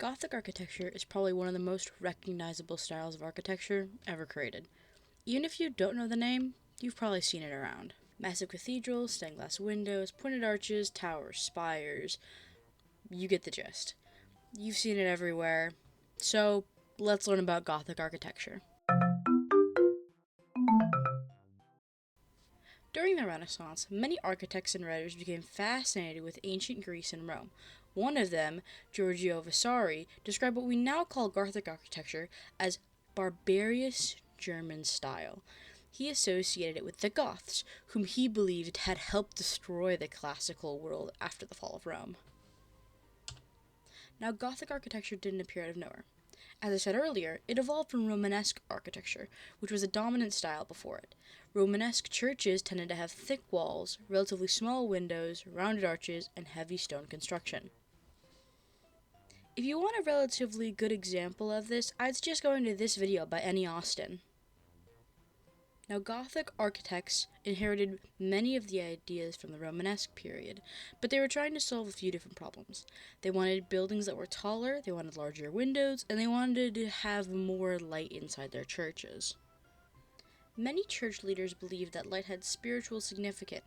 Gothic architecture is probably one of the most recognizable styles of architecture ever created. Even if you don't know the name, you've probably seen it around. Massive cathedrals, stained glass windows, pointed arches, towers, spires. You get the gist. You've seen it everywhere. So, let's learn about Gothic architecture. During the Renaissance, many architects and writers became fascinated with ancient Greece and Rome. One of them, Giorgio Vasari, described what we now call Gothic architecture as barbarous German style. He associated it with the Goths, whom he believed had helped destroy the classical world after the fall of Rome. Now, Gothic architecture didn't appear out of nowhere. As I said earlier, it evolved from Romanesque architecture, which was a dominant style before it. Romanesque churches tended to have thick walls, relatively small windows, rounded arches, and heavy stone construction. If you want a relatively good example of this, I'd suggest going to this video by Annie Austin. Now, Gothic architects inherited many of the ideas from the Romanesque period, but they were trying to solve a few different problems. They wanted buildings that were taller, they wanted larger windows, and they wanted to have more light inside their churches. Many church leaders believed that light had spiritual significance.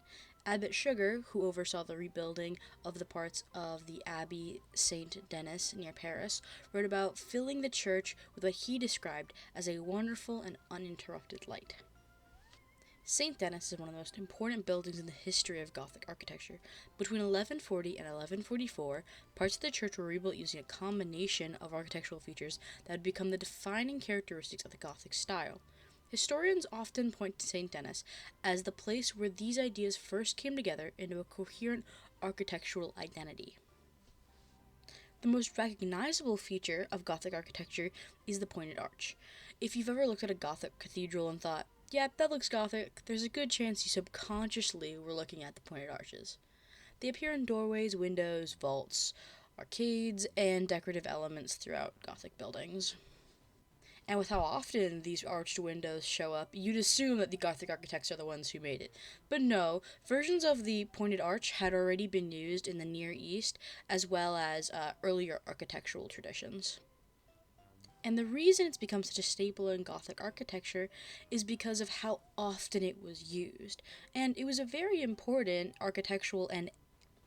Abbot Sugar, who oversaw the rebuilding of the parts of the Abbey Saint Denis near Paris, wrote about filling the church with what he described as a wonderful and uninterrupted light. St. Denis is one of the most important buildings in the history of Gothic architecture. Between 1140 and 1144, parts of the church were rebuilt using a combination of architectural features that would become the defining characteristics of the Gothic style. Historians often point to St. Denis as the place where these ideas first came together into a coherent architectural identity. The most recognizable feature of Gothic architecture is the pointed arch. If you've ever looked at a Gothic cathedral and thought, yeah, that looks Gothic, there's a good chance you subconsciously were looking at the pointed arches. They appear in doorways, windows, vaults, arcades, and decorative elements throughout Gothic buildings. And with how often these arched windows show up, you'd assume that the Gothic architects are the ones who made it. But no, versions of the pointed arch had already been used in the Near East, as well as earlier architectural traditions. And the reason it's become such a staple in Gothic architecture is because of how often it was used. And it was a very important architectural and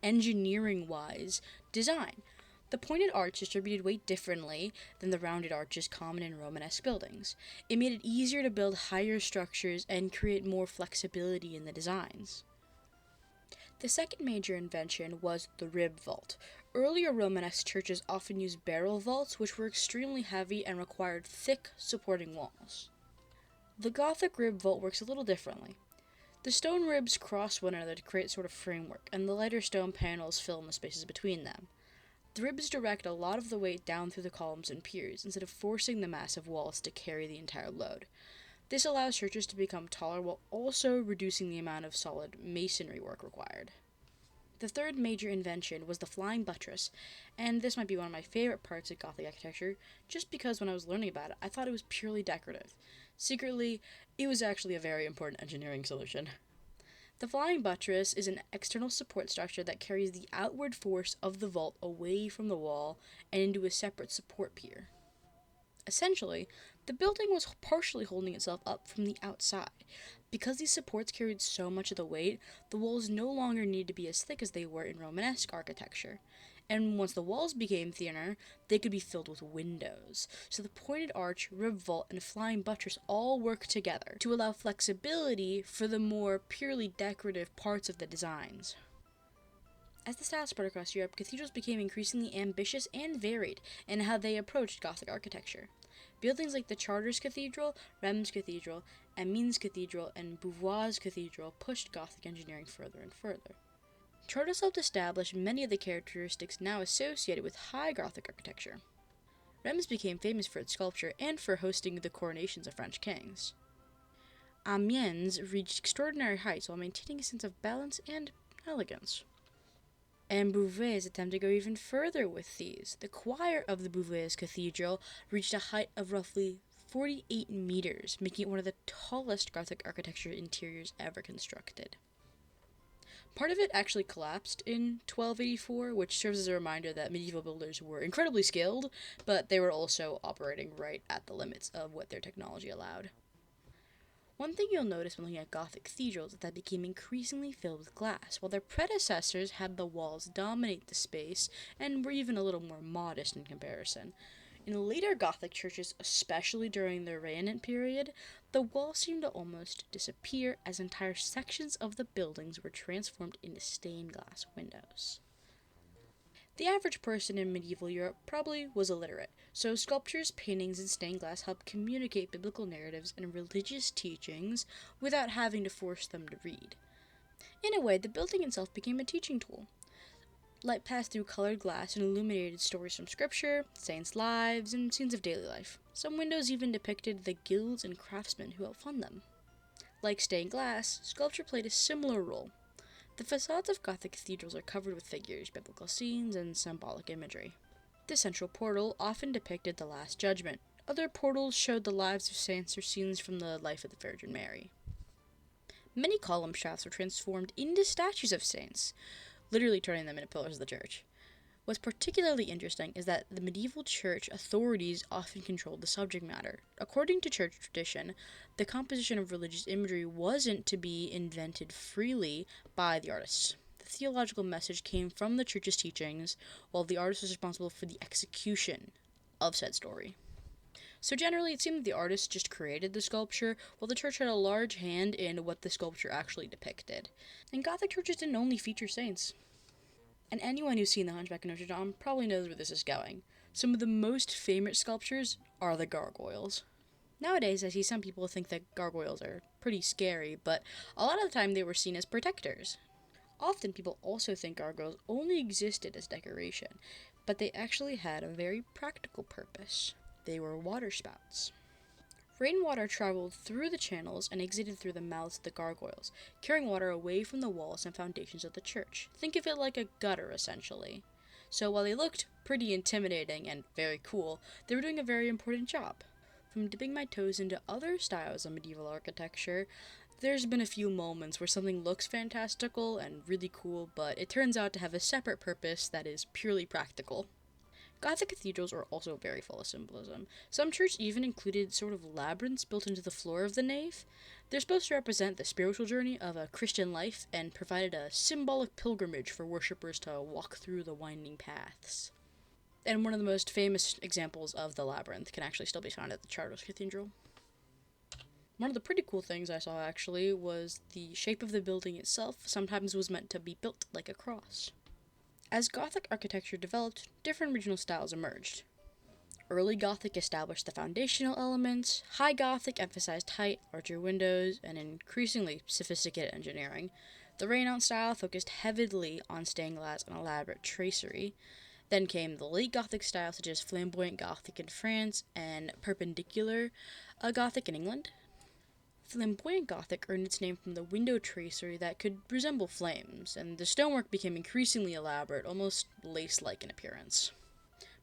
engineering-wise design. The pointed arch distributed weight differently than the rounded arches common in Romanesque buildings. It made it easier to build higher structures and create more flexibility in the designs. The second major invention was the rib vault. Earlier Romanesque churches often used barrel vaults, which were extremely heavy and required thick supporting walls. The Gothic rib vault works a little differently. The stone ribs cross one another to create sort of framework, and the lighter stone panels fill in the spaces between them. The ribs direct a lot of the weight down through the columns and piers, instead of forcing the massive walls to carry the entire load. This allows churches to become taller while also reducing the amount of solid masonry work required. The third major invention was the flying buttress, and this might be one of my favorite parts of Gothic architecture, just because when I was learning about it, I thought it was purely decorative. Secretly, it was actually a very important engineering solution. The flying buttress is an external support structure that carries the outward force of the vault away from the wall and into a separate support pier. Essentially, the building was partially holding itself up from the outside. Because these supports carried so much of the weight, the walls no longer needed to be as thick as they were in Romanesque architecture. And once the walls became thinner, they could be filled with windows. So the pointed arch, rib vault, and flying buttress all work together to allow flexibility for the more purely decorative parts of the designs. As the style spread across Europe, cathedrals became increasingly ambitious and varied in how they approached Gothic architecture. Buildings like the Chartres Cathedral, Reims Cathedral, Amiens Cathedral, and Beauvois Cathedral pushed Gothic engineering further and further. Chartres helped establish many of the characteristics now associated with high Gothic architecture. Reims became famous for its sculpture and for hosting the coronations of French kings. Amiens reached extraordinary heights while maintaining a sense of balance and elegance. And Beauvais attempted to go even further with these. The choir of the Beauvais Cathedral reached a height of roughly 48 meters, making it one of the tallest Gothic architecture interiors ever constructed. Part of it actually collapsed in 1284, which serves as a reminder that medieval builders were incredibly skilled, but they were also operating right at the limits of what their technology allowed. One thing you'll notice when looking at Gothic cathedrals is that they became increasingly filled with glass, while their predecessors had the walls dominate the space and were even a little more modest in comparison. In later Gothic churches, especially during the Renaissance period, the walls seemed to almost disappear as entire sections of the buildings were transformed into stained glass windows. The average person in medieval Europe probably was illiterate, so sculptures, paintings, and stained glass helped communicate biblical narratives and religious teachings without having to force them to read. In a way, the building itself became a teaching tool. Light passed through colored glass and illuminated stories from scripture, saints' lives, and scenes of daily life. Some windows even depicted the guilds and craftsmen who helped fund them. Like stained glass, sculpture played a similar role. The facades of Gothic cathedrals are covered with figures, biblical scenes, and symbolic imagery. The central portal often depicted the Last Judgment. Other portals showed the lives of saints or scenes from the life of the Virgin Mary. Many column shafts were transformed into statues of saints, literally turning them into pillars of the church. What's particularly interesting is that the medieval church authorities often controlled the subject matter. According to church tradition, the composition of religious imagery wasn't to be invented freely by the artists. The theological message came from the church's teachings, while the artist was responsible for the execution of said story. So generally, it seemed that the artist just created the sculpture, while the church had a large hand in what the sculpture actually depicted. And Gothic churches didn't only feature saints. And anyone who's seen The Hunchback of Notre Dame probably knows where this is going. Some of the most famous sculptures are the gargoyles. Nowadays, I see some people think that gargoyles are pretty scary, but a lot of the time they were seen as protectors. Often people also think gargoyles only existed as decoration, but they actually had a very practical purpose. They were water spouts. Rainwater traveled through the channels and exited through the mouths of the gargoyles, carrying water away from the walls and foundations of the church. Think of it like a gutter, essentially. So while they looked pretty intimidating and very cool, they were doing a very important job. From dipping my toes into other styles of medieval architecture, there's been a few moments where something looks fantastical and really cool, but it turns out to have a separate purpose that is purely practical. Gothic cathedrals are also very full of symbolism. Some churches even included sort of labyrinths built into the floor of the nave. They're supposed to represent the spiritual journey of a Christian life and provided a symbolic pilgrimage for worshippers to walk through the winding paths. And one of the most famous examples of the labyrinth can actually still be found at the Chartres Cathedral. One of the pretty cool things I saw actually was the shape of the building itself sometimes was meant to be built like a cross. As Gothic architecture developed, different regional styles emerged. Early Gothic established the foundational elements, High Gothic emphasized height, larger windows, and increasingly sophisticated engineering. The Renaissance style focused heavily on stained glass and elaborate tracery. Then came the late Gothic style, such as flamboyant Gothic in France and perpendicular Gothic in England. Flamboyant Gothic earned its name from the window tracery that could resemble flames, and the stonework became increasingly elaborate, almost lace-like in appearance.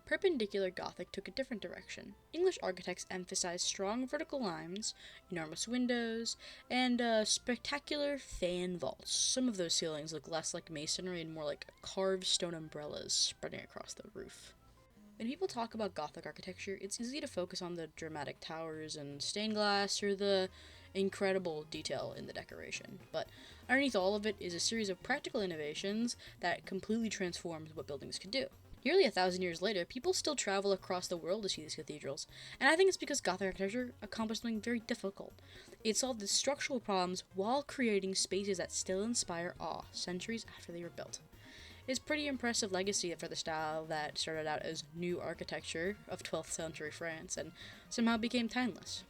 Perpendicular Gothic took a different direction. English architects emphasized strong vertical lines, enormous windows, and spectacular fan vaults. Some of those ceilings look less like masonry and more like carved stone umbrellas spreading across the roof. When people talk about Gothic architecture, it's easy to focus on the dramatic towers and stained glass or the incredible detail in the decoration. But underneath all of it is a series of practical innovations that completely transformed what buildings could do. Nearly 1,000 years later, people still travel across the world to see these cathedrals, and I think it's because Gothic architecture accomplished something very difficult. It solved the structural problems while creating spaces that still inspire awe centuries after they were built. It's pretty impressive legacy for the style that started out as new architecture of 12th century France and somehow became timeless.